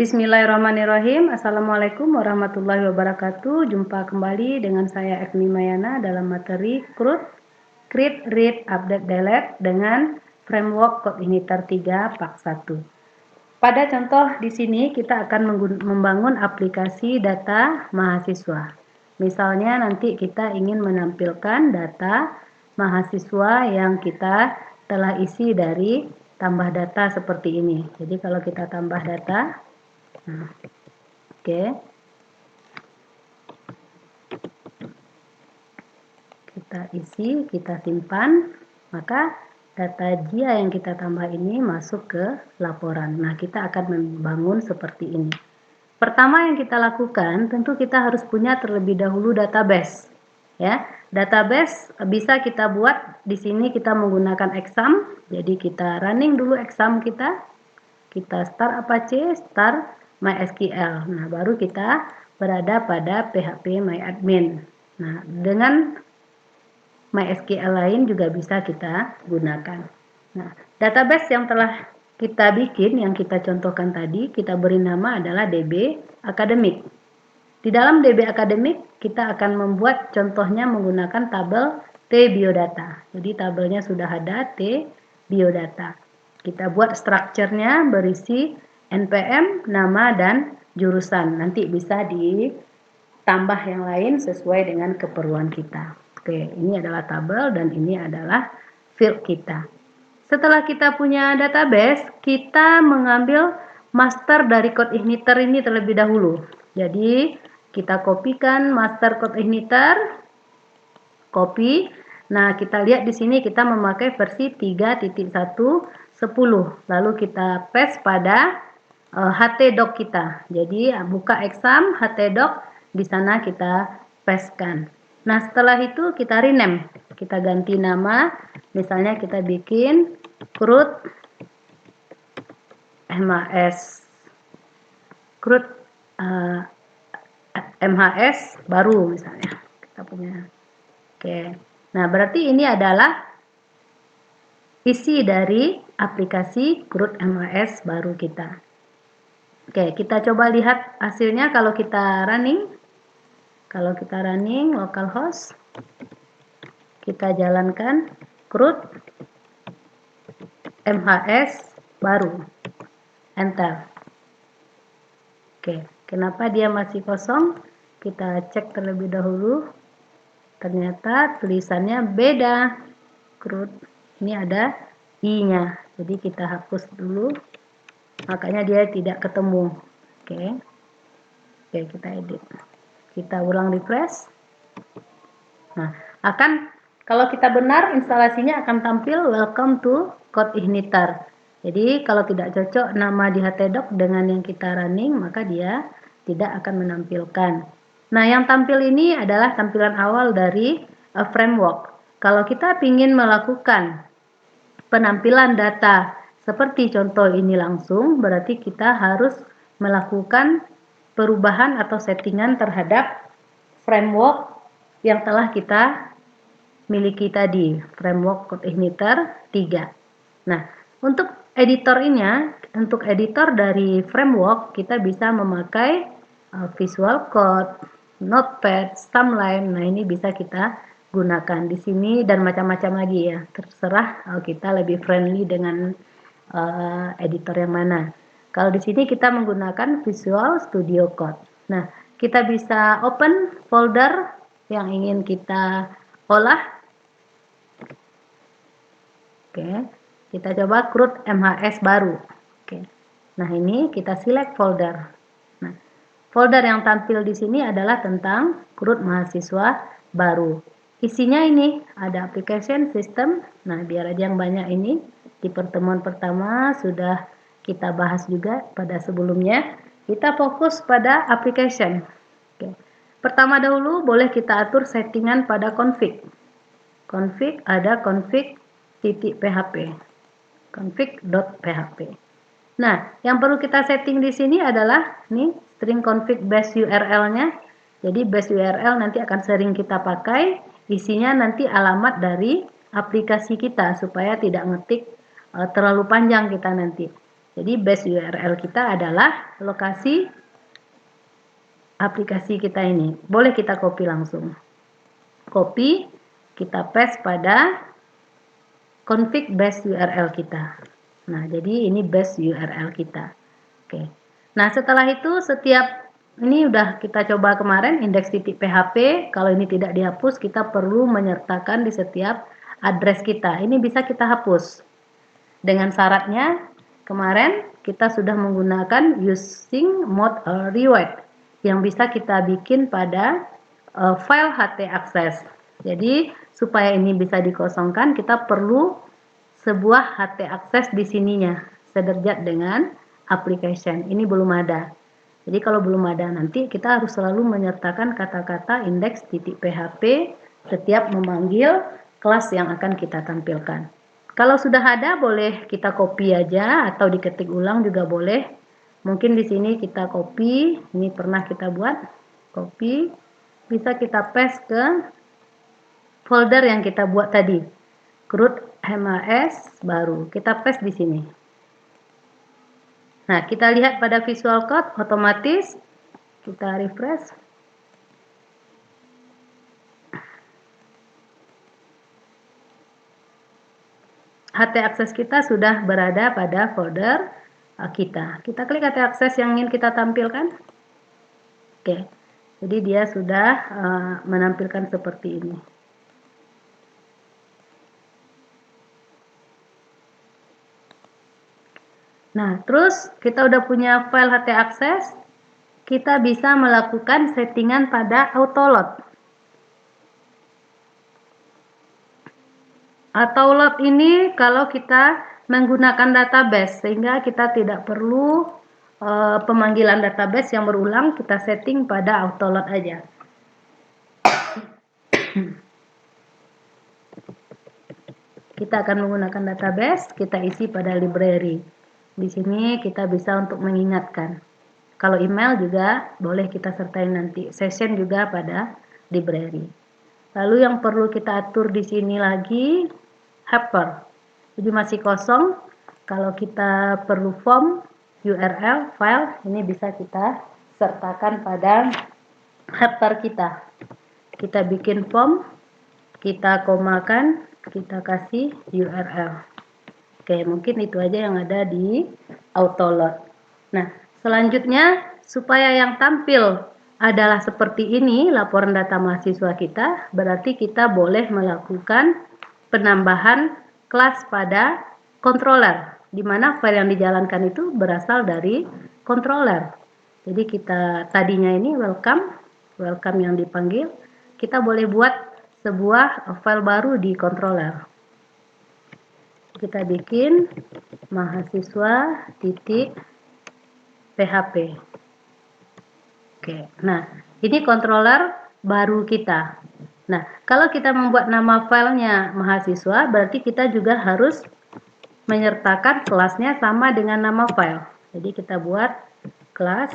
Bismillahirrahmanirrahim. Assalamualaikum warahmatullahi wabarakatuh. Jumpa kembali dengan saya Agni Mayana dalam materi CRUD, Create, Read, Update, Delete dengan Framework Codeigniter 3 Part 1. Pada contoh di sini kita akan membangun aplikasi data mahasiswa. Misalnya nanti kita ingin menampilkan data mahasiswa yang kita telah isi dari tambah data seperti ini. Jadi kalau kita tambah data, nah, oke. Kita isi, kita simpan, maka data dia yang kita tambah ini masuk ke laporan. Nah, kita akan membangun seperti ini. Pertama yang kita lakukan, tentu kita harus punya terlebih dahulu database. Ya, database bisa kita buat di sini kita menggunakan exam. Jadi kita running dulu exam kita. Kita start Apache, start MySQL. Nah, baru kita berada pada PHP MyAdmin. Nah, dengan MySQL lain juga bisa kita gunakan. Nah, database yang telah kita bikin, yang kita contohkan tadi, kita beri nama adalah DB Academic. Di dalam DB Academic, kita akan membuat contohnya menggunakan tabel T Biodata. Jadi tabelnya sudah ada T Biodata. Kita buat strukturnya berisi NPM, nama, dan jurusan. Nanti bisa ditambah yang lain sesuai dengan keperluan kita. Oke, ini adalah tabel dan ini adalah field kita. Setelah kita punya database, kita mengambil master dari Codeigniter ini terlebih dahulu. Jadi, kita kopikan master Codeigniter, copy. Nah, kita lihat di sini kita memakai versi 3.1.10. Lalu kita paste pada htdoc kita. Jadi, buka exam htdoc, di sana kita pastekan. Nah, setelah itu kita rename. Kita ganti nama. Misalnya kita bikin CRUD MHS. CRUD MHS baru misalnya. Kita punya. Oke. Nah, berarti ini adalah isi dari aplikasi CRUD MHS baru kita. Oke, kita coba lihat hasilnya kalau kita running. Kalau kita running localhost, kita jalankan CRUD MHS baru. Enter. Oke, kenapa dia masih kosong? Kita cek terlebih dahulu. Ternyata tulisannya beda. CRUD ini ada I-nya. Jadi kita hapus dulu. Makanya dia tidak ketemu. Oke. Oke, kita edit. Kita ulang refresh. Nah, kalau kita benar instalasinya akan tampil welcome to Codeigniter. Jadi kalau tidak cocok nama di htdoc dengan yang kita running, maka dia tidak akan menampilkan. Nah, yang tampil ini adalah tampilan awal dari framework. Kalau kita ingin melakukan penampilan data seperti contoh ini langsung, berarti kita harus melakukan perubahan atau settingan terhadap framework yang telah kita miliki tadi, framework Codeigniter 3. Nah, untuk editor dari framework kita bisa memakai Visual Code, Notepad, Streamline. Nah, ini bisa kita gunakan di sini dan macam-macam lagi ya. Terserah kita lebih friendly dengan editor yang mana. Kalau di sini kita menggunakan Visual Studio Code. Nah, kita bisa open folder yang ingin kita olah. Oke, kita coba CRUD MHS baru. Oke. Nah, ini kita select folder. Nah, folder yang tampil di sini adalah tentang CRUD mahasiswa baru. Isinya ini ada application system. Nah, biar aja yang banyak ini di pertemuan pertama sudah kita bahas juga pada sebelumnya. Kita fokus pada application. Oke. Pertama dahulu boleh kita atur settingan pada config. Config ada config.php. config.php. Nah, yang perlu kita setting di sini adalah nih string config base URL-nya. Jadi base URL nanti akan sering kita pakai, isinya nanti alamat dari aplikasi kita supaya tidak ngetik terlalu panjang kita nanti. Jadi base URL kita adalah lokasi aplikasi kita ini. Boleh kita copy langsung. Copy, kita paste pada config base URL kita. Nah, jadi ini base URL kita. Oke. Nah, setelah itu setiap ini udah kita coba kemarin index.php, kalau ini tidak dihapus kita perlu menyertakan di setiap address kita. Ini bisa kita hapus. Dengan syaratnya kemarin kita sudah menggunakan using mode rewrite yang bisa kita bikin pada file htaccess. Jadi supaya ini bisa dikosongkan kita perlu sebuah htaccess di sininya sederajat dengan application. Ini belum ada. Jadi kalau belum ada nanti kita harus selalu menyertakan kata-kata index.php setiap memanggil kelas yang akan kita tampilkan. Kalau sudah ada boleh kita copy aja atau diketik ulang juga boleh. Mungkin di sini kita copy, ini pernah kita buat, copy, bisa kita paste ke folder yang kita buat tadi. Root HMAS baru kita paste di sini. Nah, kita lihat pada Visual Code otomatis kita refresh. htaccess kita sudah berada pada folder kita. Kita klik htaccess yang ingin kita tampilkan. Oke. Jadi dia sudah menampilkan seperti ini. Nah, terus kita udah punya file htaccess, kita bisa melakukan settingan pada autoload. Autoload ini kalau kita menggunakan database, sehingga kita tidak perlu pemanggilan database yang berulang, kita setting pada autoload aja. Kita akan menggunakan database, kita isi pada library. Di sini kita bisa untuk mengingatkan. Kalau email juga boleh kita sertai nanti. Session juga pada library. Lalu yang perlu kita atur di sini lagi helper. Jadi masih kosong. Kalau kita perlu form URL file, ini bisa kita sertakan pada helper kita. Kita bikin form, kita komakan, kita kasih URL. Oke, mungkin itu aja yang ada di autoload. Nah, selanjutnya supaya yang tampil adalah seperti ini laporan data mahasiswa kita, berarti kita boleh melakukan penambahan kelas pada controller, di mana file yang dijalankan itu berasal dari controller. Jadi kita tadinya ini welcome yang dipanggil, kita boleh buat sebuah file baru di controller. Kita bikin mahasiswa.php. Oke, nah ini controller baru kita. Nah, kalau kita membuat nama filenya mahasiswa, berarti kita juga harus menyertakan kelasnya sama dengan nama file. Jadi kita buat kelas,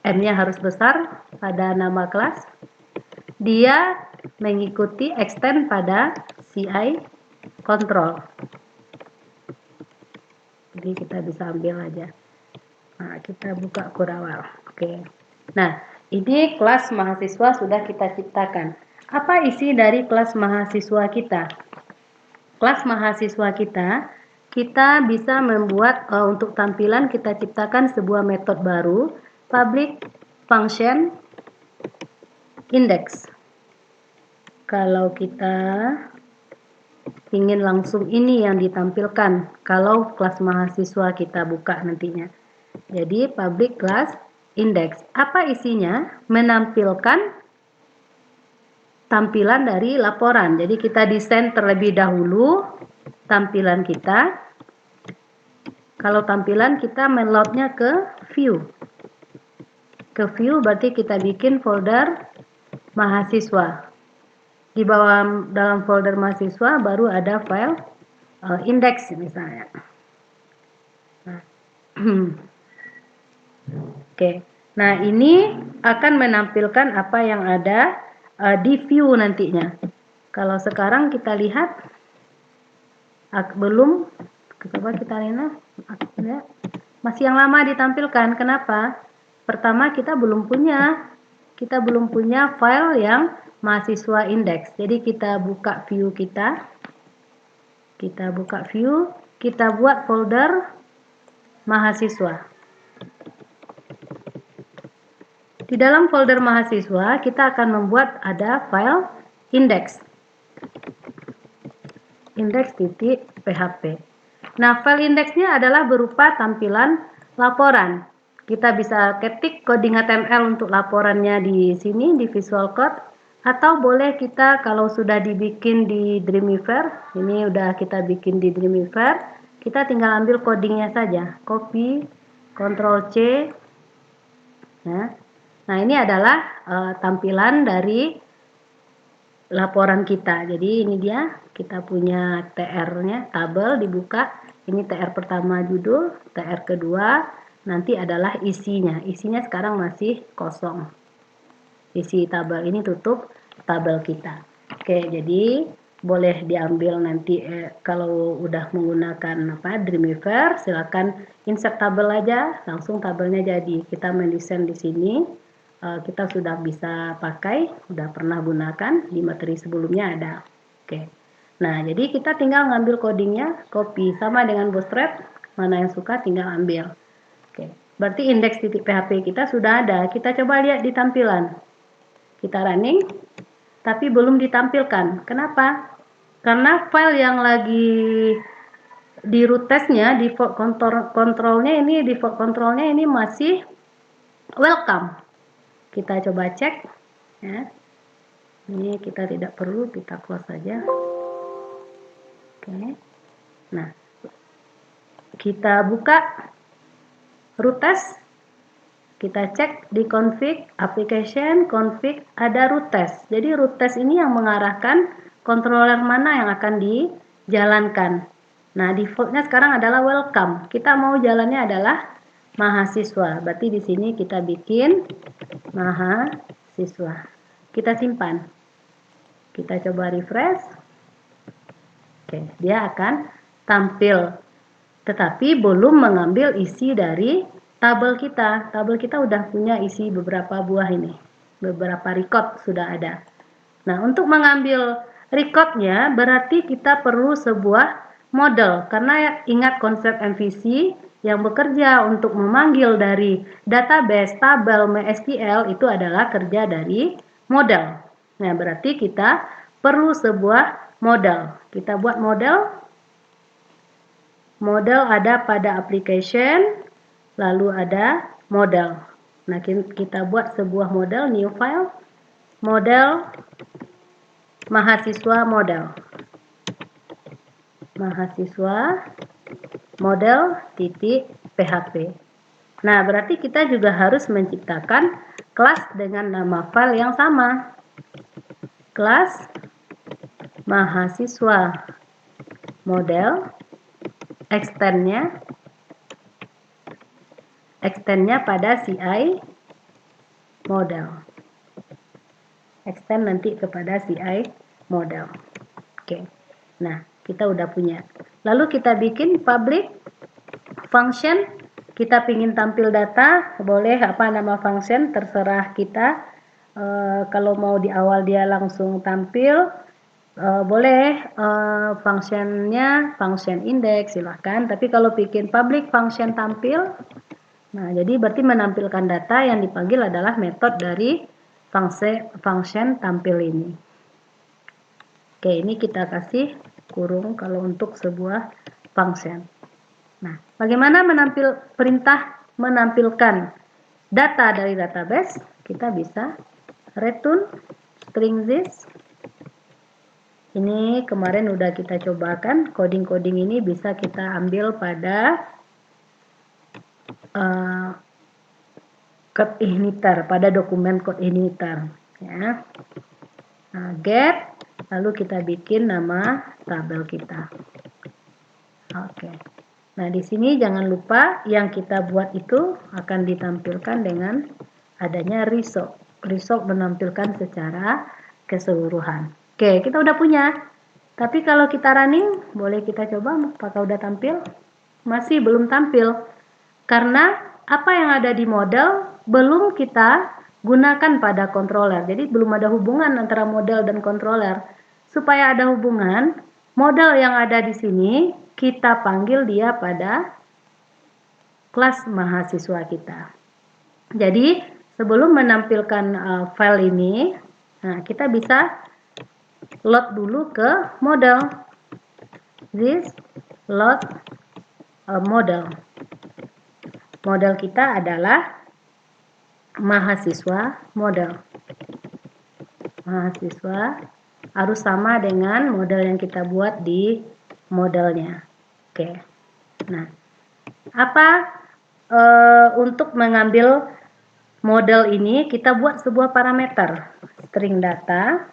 M-nya harus besar pada nama kelas. Dia mengikuti extend pada CI control. Jadi kita bisa ambil aja. Nah, kita buka kurawal. Oke. Nah, ini kelas mahasiswa sudah kita ciptakan. Apa isi dari kelas mahasiswa kita? Kelas mahasiswa kita bisa membuat untuk tampilan kita ciptakan sebuah metode baru, public function index. Kalau kita ingin langsung ini yang ditampilkan kalau kelas mahasiswa kita buka nantinya. Jadi public class index. Apa isinya? Menampilkan tampilan dari laporan. Jadi kita desain terlebih dahulu tampilan kita. Kalau tampilan kita menloadnya ke view. Ke view berarti kita bikin folder mahasiswa. Di bawah dalam folder mahasiswa baru ada file index misalnya. Nah. Oke. Nah, ini akan menampilkan apa yang ada di view nantinya. Kalau sekarang kita lihat belum Coba kita lihat, masih yang lama ditampilkan. Kenapa? Pertama, kita belum punya file yang mahasiswa index. Jadi kita buka view kita buka view, kita buat folder mahasiswa. Di dalam folder mahasiswa, kita akan membuat ada file index. Index.php. Nah, file indeksnya adalah berupa tampilan laporan. Kita bisa ketik coding HTML untuk laporannya di sini, di Visual Code. Atau boleh kita kalau sudah dibikin di Dreamweaver, ini udah kita bikin di Dreamweaver, kita tinggal ambil codingnya saja. Copy, Ctrl C. Nah, ini adalah tampilan dari laporan kita. Jadi ini dia, kita punya TR-nya, tabel dibuka. Ini TR pertama judul, TR kedua nanti adalah isinya. Isinya sekarang masih kosong. Isi tabel ini tutup tabel kita. Oke, jadi boleh diambil nanti kalau udah menggunakan Dreamweaver, silakan insert tabel aja, langsung tabelnya jadi. Kita mendesain di sini. Kita sudah bisa pakai, sudah pernah gunakan di materi sebelumnya ada. Oke. Nah, jadi kita tinggal ngambil codingnya, copy sama dengan Bootstrap, mana yang suka tinggal ambil. Oke. Berarti index.php kita sudah ada. Kita coba lihat di tampilan. Kita running, tapi belum ditampilkan. Kenapa? Karena file yang lagi di root testnya, default controlnya ini masih welcome. Kita coba cek ya. Ini kita tidak perlu, kita close saja. Oke. Nah, kita buka root test, kita cek di config, application, config, ada root test. Jadi root test ini yang mengarahkan controller mana yang akan dijalankan. Nah, defaultnya sekarang adalah welcome. Kita mau jalannya adalah mahasiswa. Berarti di sini kita bikin mahasiswa. Kita simpan. Kita coba refresh. Oke, dia akan tampil. Tetapi belum mengambil isi dari tabel kita. Tabel kita udah punya isi beberapa buah ini. Beberapa record sudah ada. Nah, untuk mengambil recordnya berarti kita perlu sebuah model. Karena ingat konsep MVC, yang bekerja untuk memanggil dari database, tabel, MySQL itu adalah kerja dari model. Nah, berarti kita perlu sebuah model. Kita buat model. Model ada pada application, lalu ada model. Nah, kita buat sebuah model, new file, model, mahasiswa model. Mahasiswa model .php. Nah, berarti kita juga harus menciptakan kelas dengan nama file yang sama. Kelas mahasiswa model, extendnya pada CI model. Extend nanti kepada CI model. Oke. Nah, kita udah punya. Lalu kita bikin public function. Kita ingin tampil data, boleh apa nama function, terserah kita. Kalau mau di awal dia langsung tampil, boleh functionnya function index, silahkan. Tapi kalau bikin public function tampil, nah jadi berarti menampilkan data yang dipanggil adalah metode dari function tampil ini. Oke, ini kita kasih kurung kalau untuk sebuah function. Nah, bagaimana perintah menampilkan data dari database? Kita bisa return string this. Ini kemarin udah kita cobakan, coding-coding ini bisa kita ambil pada code igniter, pada dokumen code igniter ya. Nah, get, lalu kita bikin nama tabel kita. Oke. Nah, di sini jangan lupa yang kita buat itu akan ditampilkan dengan adanya result. Result menampilkan secara keseluruhan. Oke, kita udah punya Tapi kalau kita running, boleh kita coba apakah udah tampil? Masih belum tampil. Karena apa yang ada di model belum kita gunakan pada controller. Jadi belum ada hubungan antara model dan controller. Supaya ada hubungan, model yang ada di sini kita panggil dia pada kelas mahasiswa kita. Jadi sebelum menampilkan file ini, nah kita bisa load dulu ke model. This load model. Model kita adalah mahasiswa model. Mahasiswa harus sama dengan model yang kita buat di modelnya. Oke. Nah, apa untuk mengambil model ini kita buat sebuah parameter string data.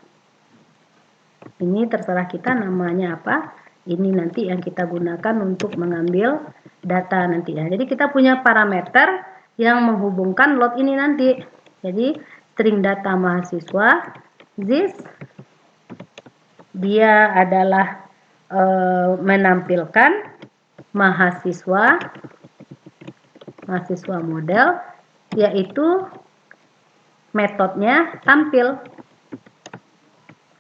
Ini terserah kita namanya apa. Ini nanti yang kita gunakan untuk mengambil data nantinya. Jadi kita punya parameter yang menghubungkan load ini nanti. Jadi string data mahasiswa, this dia adalah menampilkan mahasiswa model, yaitu metodenya tampil.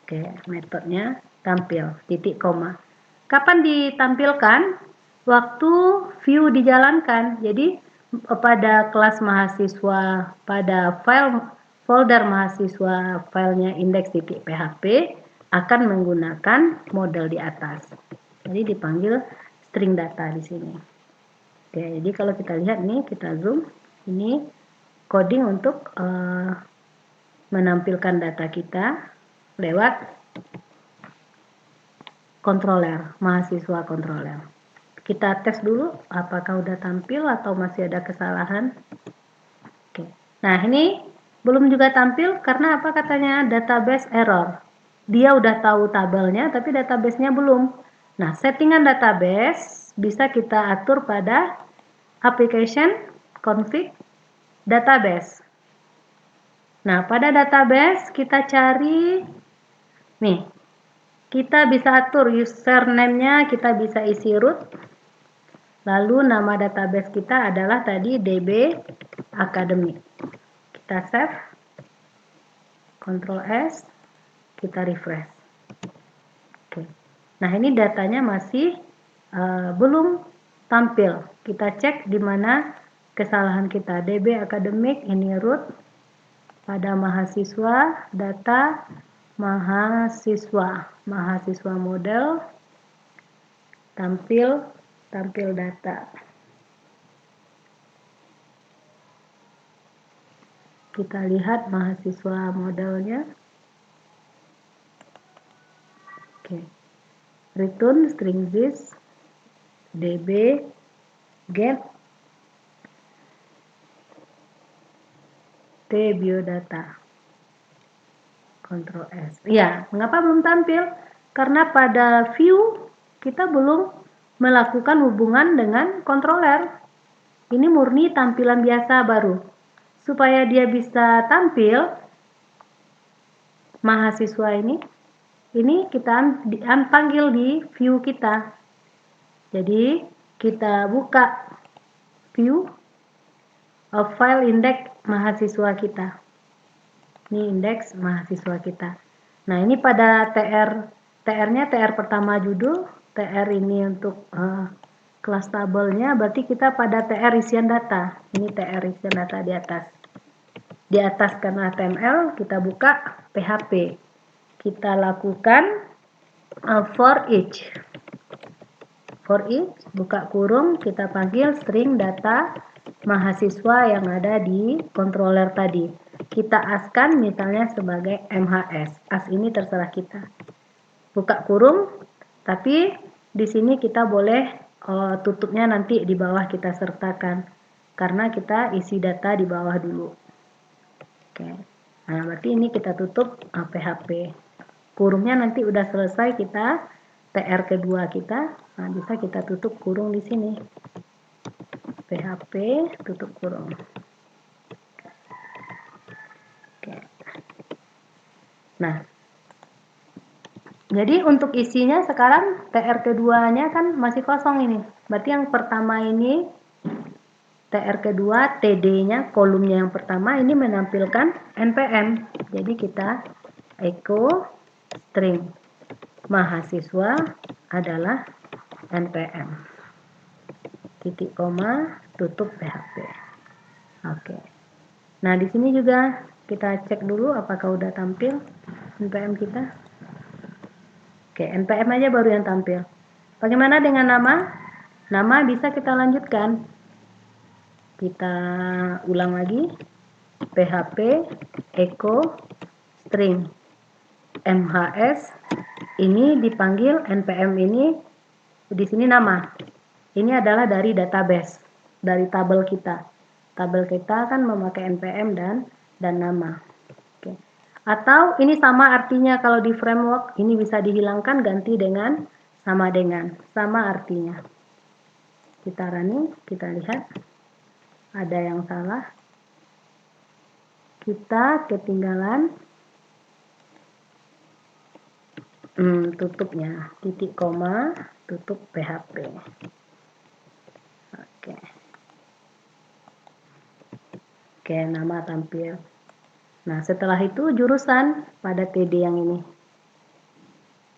Oke, metodenya tampil, titik koma. Kapan ditampilkan? Waktu view dijalankan. Jadi pada kelas mahasiswa, pada folder mahasiswa filenya index.php akan menggunakan model di atas. Jadi dipanggil string data di sini. Oke, jadi kalau kita lihat nih, kita zoom, ini coding untuk menampilkan data kita lewat controller, mahasiswa controller. Kita tes dulu apakah udah tampil atau masih ada kesalahan. Oke. Nah, ini belum juga tampil karena apa katanya? Database error. Dia udah tahu tabelnya tapi database-nya belum. Nah, settingan database bisa kita atur pada application config database. Nah, pada database kita cari nih. Kita bisa atur username-nya, kita bisa isi root. Lalu nama database kita adalah tadi DB Academic. Kita save, Ctrl S, kita refresh. Oke. Nah, ini datanya masih belum tampil. Kita cek di mana kesalahan kita. DB Academic, ini root pada mahasiswa, data mahasiswa model, tampil data. Kita lihat mahasiswa modelnya. Oke. Return string this db get t biodata. Ctrl S. Ya, mengapa belum tampil? Karena pada view kita belum melakukan hubungan dengan controller. Ini murni tampilan biasa baru. Supaya dia bisa tampil, mahasiswa ini kita panggil di view kita. Jadi kita buka view file index mahasiswa kita. Ini indeks mahasiswa kita. Nah, ini pada TR-nya TR pertama judul, TR ini untuk kelas tabelnya, berarti kita pada TR isian data. Ini TR isian data di atas. Di atas karena HTML, kita buka PHP. Kita lakukan for each. For each, buka kurung, kita panggil string data mahasiswa yang ada di controller tadi. Kita askan misalnya sebagai MHS. As ini terserah kita. Buka kurung, tapi di sini kita boleh tutupnya nanti di bawah kita sertakan. Karena kita isi data di bawah dulu. Oke. Nah, berarti ini kita tutup PHP. Kurungnya nanti udah selesai kita TR kedua kita. Nah, bisa kita tutup kurung di sini. PHP tutup kurung. Oke. Nah, Jadi untuk isinya sekarang TR keduanya kan masih kosong ini. Berarti yang pertama ini TR kedua, TD-nya, kolomnya yang pertama ini menampilkan NPM. Jadi kita echo string mahasiswa adalah NPM. Titik koma, tutup PHP. Oke. Nah, di sini juga kita cek dulu apakah udah tampil NPM kita. Oke, NPM aja baru yang tampil. Bagaimana dengan nama? Nama bisa kita lanjutkan. Kita ulang lagi. PHP echo string MHS ini dipanggil NPM ini di sini nama. Ini adalah dari database, dari tabel kita. Tabel kita kan memakai NPM dan nama. Oke. Atau ini sama artinya kalau di framework ini bisa dihilangkan ganti dengan sama artinya. Kita running, kita lihat ada yang salah. Kita ketinggalan tutupnya, titik koma, tutup PHP. Oke, nama tampil. Nah, setelah itu jurusan pada TD yang ini.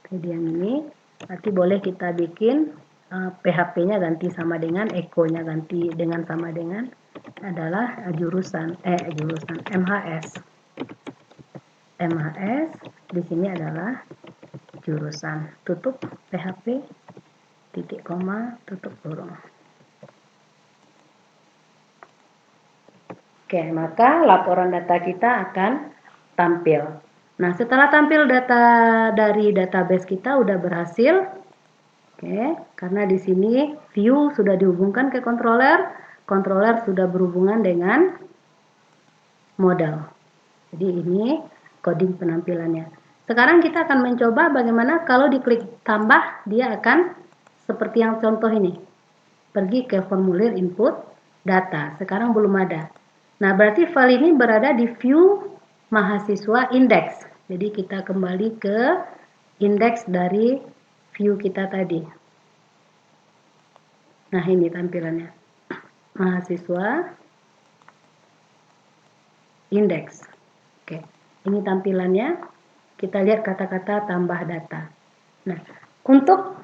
TD yang ini, berarti boleh kita bikin PHP-nya ganti sama dengan, echo-nya ganti dengan sama dengan adalah jurusan MHS. MHS di sini adalah jurusan. Tutup PHP, titik koma, tutup kurung. Oke, maka laporan data kita akan tampil. Nah, setelah tampil data dari database kita udah berhasil. Oke, karena di sini view sudah dihubungkan ke controller, controller sudah berhubungan dengan model. Jadi ini coding penampilannya. Sekarang kita akan mencoba bagaimana kalau diklik tambah, dia akan seperti yang contoh ini. Pergi ke formulir input data. Sekarang belum ada. Nah, berarti file ini berada di view mahasiswa index. Jadi kita kembali ke indeks dari view kita tadi. Nah, ini tampilannya. Mahasiswa index. Oke, ini tampilannya. Kita lihat kata-kata tambah data. Nah, untuk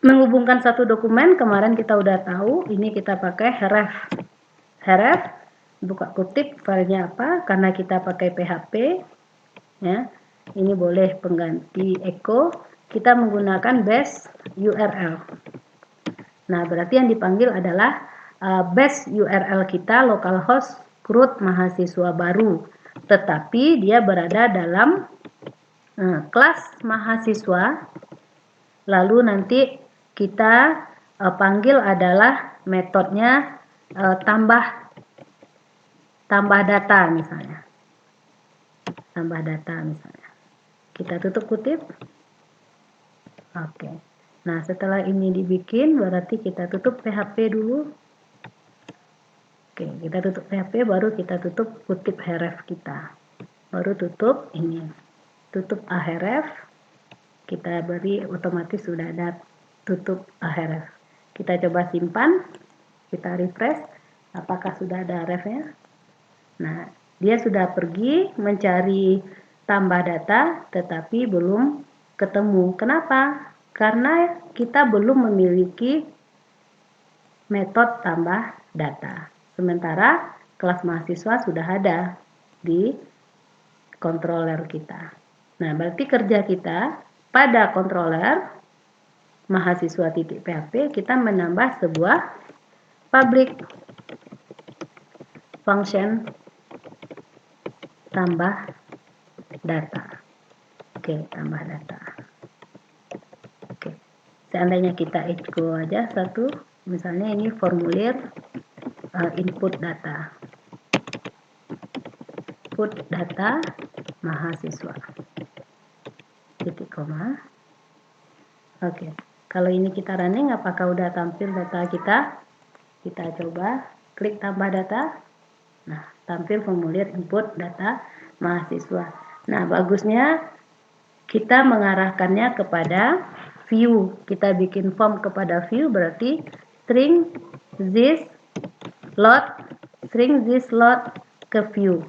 menghubungkan satu dokumen, kemarin kita udah tahu, ini kita pakai href. Href, buka kutip, filenya apa, karena kita pakai PHP, ya. Ini boleh pengganti echo, kita menggunakan base URL. Nah, berarti yang dipanggil adalah base URL kita localhost root mahasiswa baru, tetapi dia berada dalam kelas mahasiswa. Lalu nanti kita panggil adalah metodenya tambah data misalnya. Tambah data misalnya. Kita tutup kutip. Oke. Nah, setelah ini dibikin, berarti kita tutup PHP dulu. Oke, kita tutup PHP, baru kita tutup kutip href kita. Baru tutup ini. Tutup href. Kita beri otomatis sudah ada tutup href. Kita coba simpan. Kita refresh. Apakah sudah ada href-nya? Nah, dia sudah pergi mencari tambah data, tetapi belum ketemu. Kenapa? Karena kita belum memiliki metode tambah data. Sementara kelas mahasiswa sudah ada di controller kita. Nah, berarti kerja kita pada controller mahasiswa titik PHP, kita menambah sebuah public function tambah data. Oke, tambah data. Oke, seandainya kita echo aja satu, misalnya ini formulir input data. Input data mahasiswa. Titik koma. Oke, kalau ini kita running, apakah udah tampil data kita? Kita coba klik tambah data. Nah, tampil formulir input data mahasiswa. Nah, bagusnya kita mengarahkannya kepada view. Kita bikin form kepada view berarti string this load ke view.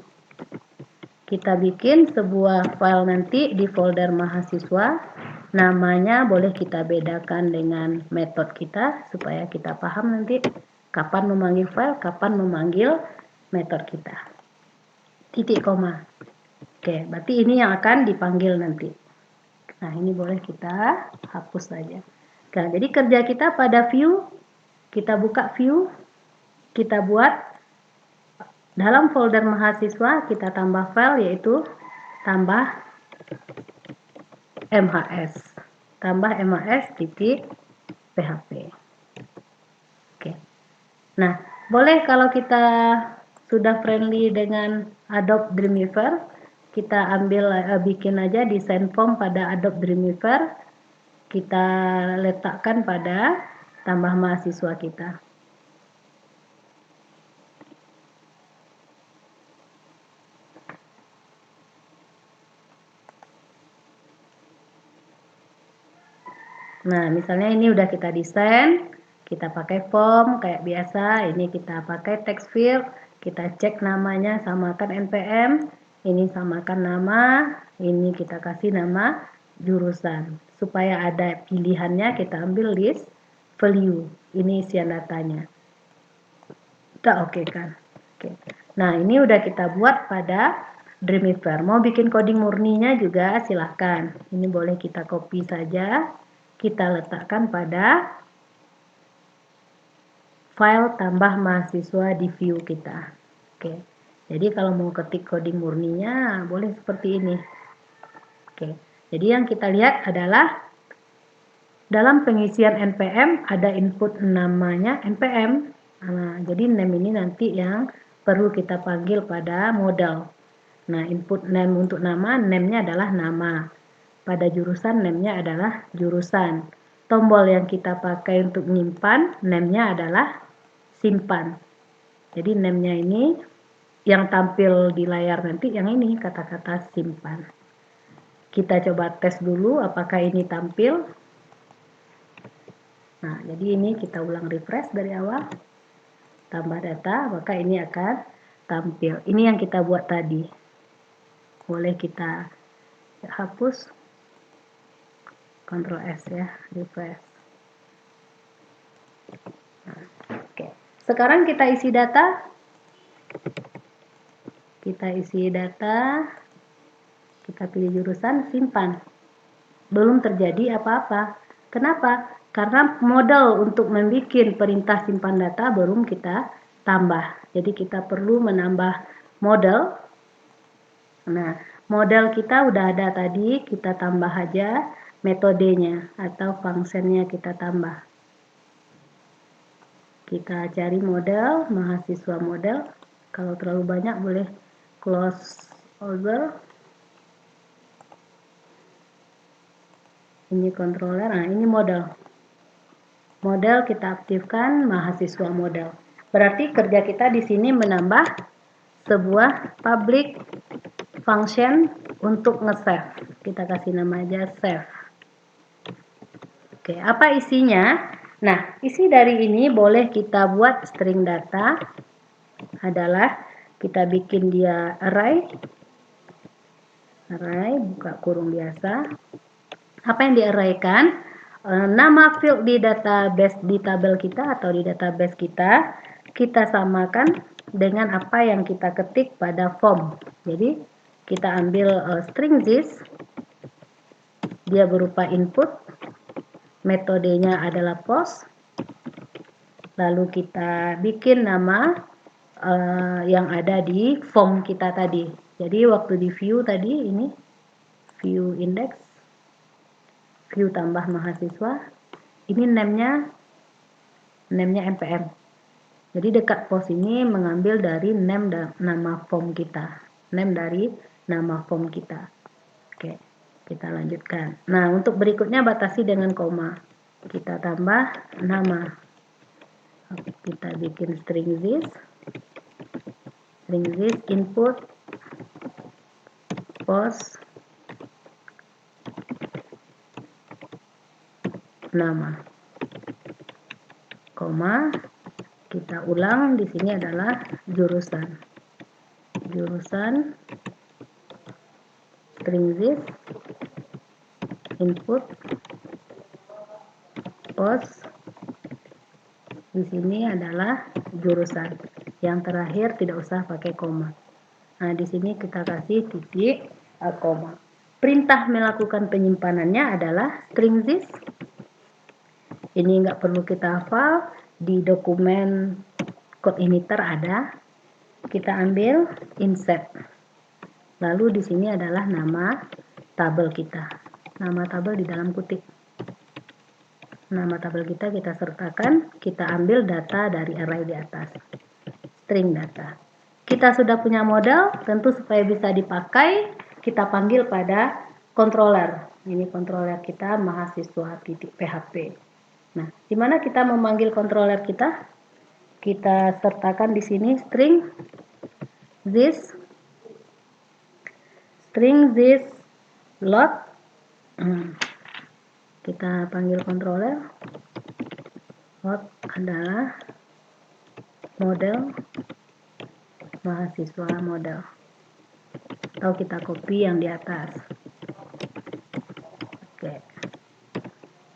Kita bikin sebuah file nanti di folder mahasiswa. Namanya boleh kita bedakan dengan metode kita supaya kita paham nanti kapan memanggil file, kapan memanggil metode kita. Titik koma. Oke, berarti ini yang akan dipanggil nanti. Nah, ini boleh kita hapus saja. Nah, jadi kerja kita pada view, kita buka view, kita buat dalam folder mahasiswa, kita tambah file yaitu tambah MHS. Tambah MHS titik PHP. Oke. Nah, boleh kalau kita sudah friendly dengan Adobe Dreamweaver, kita ambil bikin aja desain form pada Adobe Dreamweaver, kita letakkan pada tambah mahasiswa kita. Nah, misalnya ini udah kita desain, kita pakai form kayak biasa, ini kita pakai text field, kita cek namanya samakan npm, ini samakan nama, ini kita kasih nama jurusan. Supaya ada pilihannya, kita ambil list value, ini isian datanya. Kita oke kan. Oke. Nah, ini udah kita buat pada Dreamweaver. Mau bikin coding murninya juga silahkan. Ini boleh kita copy saja. Kita letakkan pada file tambah mahasiswa di view kita. Oke. Jadi kalau mau ketik coding murninya boleh seperti ini. Oke. Jadi yang kita lihat adalah dalam pengisian npm ada input namanya npm. Nah, jadi name ini nanti yang perlu kita panggil pada model. Nah, input name untuk nama, name-nya adalah nama. Pada jurusan, name-nya adalah jurusan. Tombol yang kita pakai untuk menyimpan, name-nya adalah simpan. Jadi name-nya ini yang tampil di layar nanti yang ini kata-kata simpan. Kita coba tes dulu apakah ini tampil. Nah, jadi ini kita ulang refresh dari awal. Tambah data, maka ini akan tampil. Ini yang kita buat tadi. Boleh kita hapus. Ctrl S ya, refresh. Nah, oke. Sekarang kita isi data. Kita isi data. Kita pilih jurusan, simpan. Belum terjadi apa-apa. Kenapa? Karena model untuk membuat perintah simpan data belum kita tambah. Jadi kita perlu menambah model. Nah, model kita udah ada tadi, kita tambah aja metodenya atau fungsinya kita tambah. Kita cari model, mahasiswa model. Kalau terlalu banyak boleh close order. Ini controller, nah ini model. Model kita aktifkan mahasiswa model. Berarti kerja kita di sini menambah sebuah public function untuk nge-save. Kita kasih nama aja save. Oke, apa isinya? Nah, isi dari ini boleh kita buat string data adalah kita bikin dia array, buka kurung biasa. Apa yang di-arraykan? Nama field di database di tabel kita atau di database kita samakan dengan apa yang kita ketik pada form. Jadi kita ambil string this, dia berupa input, metodenya adalah post, lalu kita bikin nama yang ada di form kita tadi. Jadi waktu di view tadi ini view index, view tambah mahasiswa, ini name-nya npm. Jadi dekat post ini mengambil dari name dan nama form kita. Name dari nama form kita. Oke, kita lanjutkan. Nah, untuk berikutnya batasi dengan koma. Kita tambah nama. Kita bikin string this input post nama, koma, kita ulang di sini adalah jurusan string this input post, di sini adalah jurusan. Yang terakhir tidak usah pakai koma. Nah, di sini kita kasih titik koma. Perintah melakukan penyimpanannya adalah string this. Ini nggak perlu kita hafal, di dokumen code initer ada. Kita ambil insert. Lalu di sini adalah nama tabel kita. Nama tabel di dalam kutip. Nama tabel kita sertakan, kita ambil data dari array di atas. String data. Kita sudah punya model, tentu supaya bisa dipakai, kita panggil pada controller. Ini controller kita mahasiswa.php. Nah, di mana kita memanggil controller kita? Kita sertakan di sini string this load. Kita panggil controller. Load adalah model mahasiswa model. Atau kita copy yang di atas. Oke.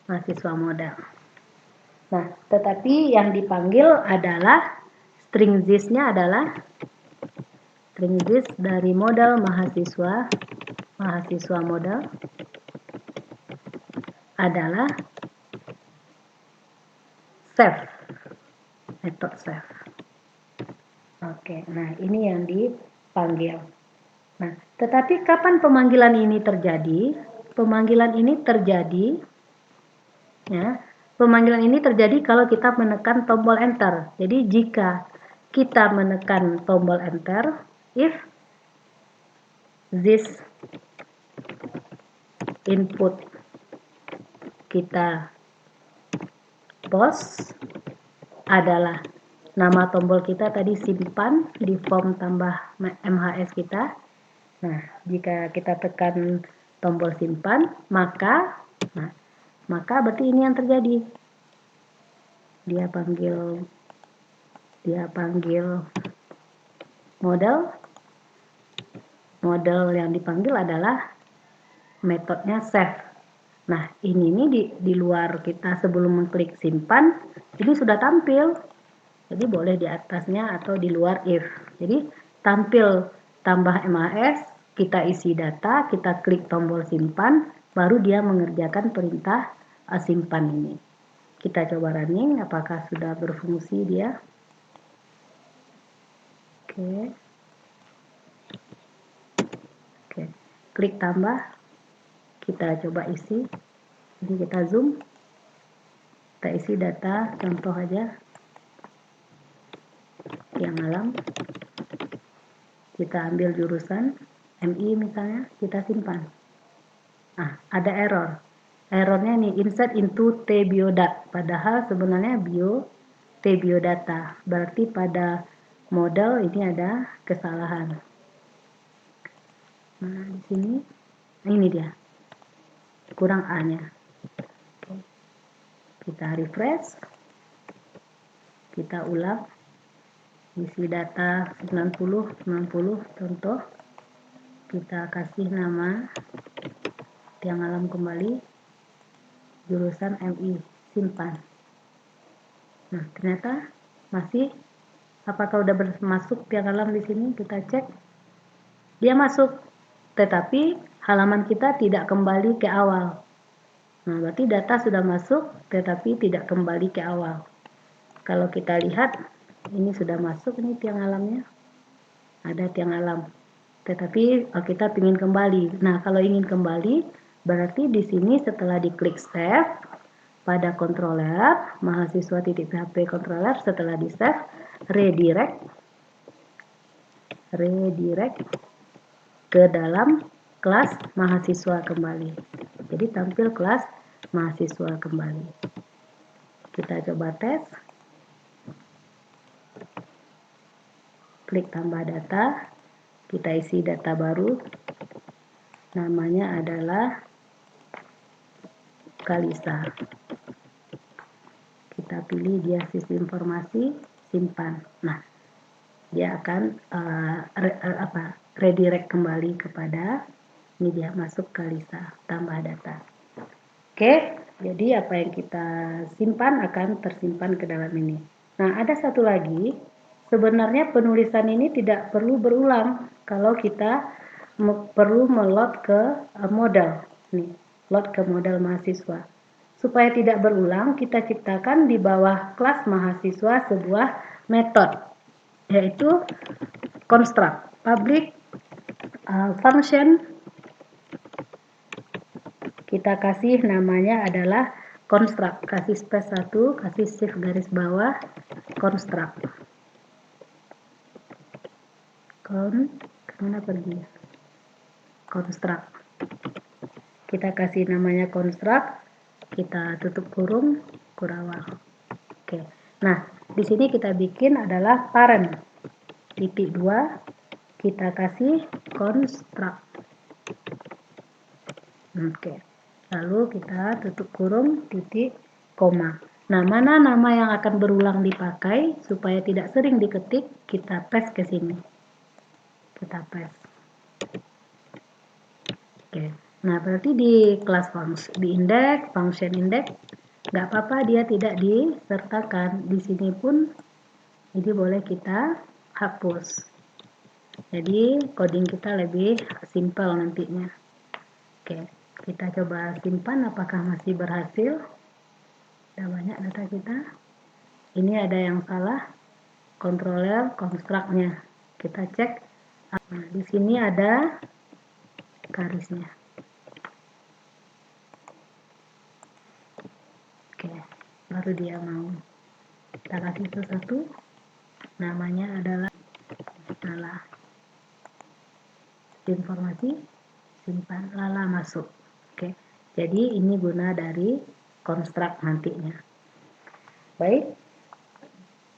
Mahasiswa model. Nah, tetapi yang dipanggil adalah string this-nya adalah string this dari model mahasiswa model adalah save, metode save. Oke, nah ini yang dipanggil. Nah, tetapi kapan pemanggilan ini terjadi? Pemanggilan ini terjadi, ya. Pemanggilan ini terjadi kalau kita menekan tombol enter. Jadi jika kita menekan tombol enter, if this input kita post adalah nama tombol kita tadi simpan di form tambah MHS kita. Nah, jika kita tekan tombol simpan, maka berarti ini yang terjadi. Dia panggil model yang dipanggil adalah metodenya save. Nah, ini di luar kita sebelum mengklik simpan, ini sudah tampil. Jadi boleh di atasnya atau di luar if. Jadi tampil tambah MAS, kita isi data, kita klik tombol simpan, baru dia mengerjakan perintah simpan ini. Kita coba running, apakah sudah berfungsi dia. Oke. Klik tambah, kita coba isi. Ini kita zoom, kita isi data, contoh aja yang alam, kita ambil jurusan MI misalnya, kita simpan. Nah, ada errornya nih, insert into tbiodat, padahal sebenarnya tbiodata, berarti pada model ini ada kesalahan. Nah, di sini ini dia, kurang A nya. Kita refresh, kita ulang, isi data 90 contoh, kita kasih nama tiang alam kembali, jurusan MI, simpan. Nah, ternyata masih, apakah udah masuk tiang alam di sini? Kita cek, dia masuk, tetapi halaman kita tidak kembali ke awal. Nah, berarti data sudah masuk, tetapi tidak kembali ke awal. Kalau kita lihat, ini sudah masuk, ini tiang alamnya, ada tiang alam, tetapi kita ingin kembali. Nah, kalau ingin kembali, berarti di sini setelah diklik save pada controller mahasiswa.php controller, setelah di save, redirect ke dalam kelas mahasiswa kembali. Jadi tampil kelas mahasiswa kembali. Kita coba tes. Klik tambah data, kita isi data baru, namanya adalah Kalisa. kita pilih dia sisi informasi, simpan. Nah, dia akan redirect kembali kepada ini, dia masuk ke Lisa, tambah data. Oke, jadi apa yang kita simpan akan tersimpan ke dalam ini. Nah, ada satu lagi, sebenarnya penulisan ini tidak perlu berulang kalau kita perlu melot ke model. Nih, load ke model mahasiswa. Supaya tidak berulang, kita ciptakan di bawah kelas mahasiswa sebuah metode, yaitu construct public function. Kita kasih namanya adalah construct, kasih space 1, kasih shift garis bawah, construct. Kemana pergi? Construct. Kita kasih namanya construct, kita tutup kurung, kurawal. Oke. Nah, di sini kita bikin adalah parent. Titik 2, kita kasih construct. Oke. Lalu kita tutup kurung, titik, koma. Nah, mana nama yang akan berulang dipakai supaya tidak sering diketik, kita paste ke sini. Kita paste. Oke. Nah, berarti di kelas function, di index, function index, nggak apa-apa dia tidak disertakan. Di sini pun, jadi boleh kita hapus. Jadi, coding kita lebih simple nantinya. Oke. Kita coba simpan apakah masih berhasil. Sudah banyak data kita. Ini ada yang salah. Controller construct-nya. Kita cek. Nah, di sini ada garisnya. Oke, baru dia mau. Kita kasih satu. Namanya adalah informasi simpan lala masuk. Oke, jadi ini guna dari construct nantinya. Baik,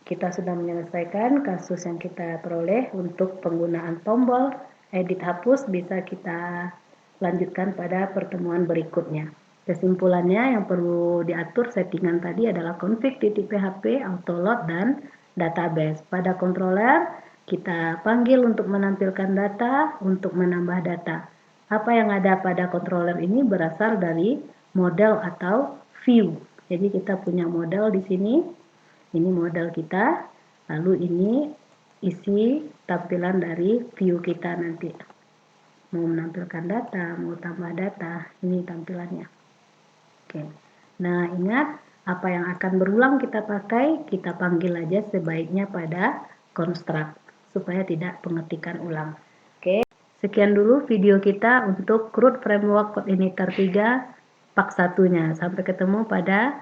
kita sudah menyelesaikan kasus yang kita peroleh untuk penggunaan tombol edit hapus. Bisa kita lanjutkan pada pertemuan berikutnya. Kesimpulannya, yang perlu diatur settingan tadi adalah config.php, autoload, dan database. Pada controller, kita panggil untuk menampilkan data, untuk menambah data. Apa yang ada pada controller ini berasal dari model atau view. Jadi kita punya model di sini. Ini model kita. Lalu ini isi tampilan dari view kita nanti. Mau menampilkan data, mau tambah data, ini tampilannya. Oke. Nah, ingat apa yang akan berulang kita pakai, kita panggil aja sebaiknya pada construct supaya tidak pengetikan ulang. Oke. Sekian dulu video kita untuk CRUD Framework Coordinator 3 part 1-nya. Sampai ketemu pada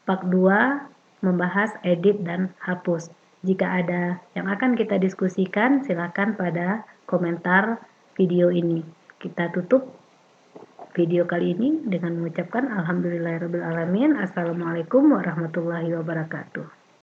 part 2 membahas edit dan hapus. Jika ada yang akan kita diskusikan, silakan pada komentar video ini. Kita tutup video kali ini dengan mengucapkan alhamdulillahirabbil alamin. Assalamualaikum warahmatullahi wabarakatuh.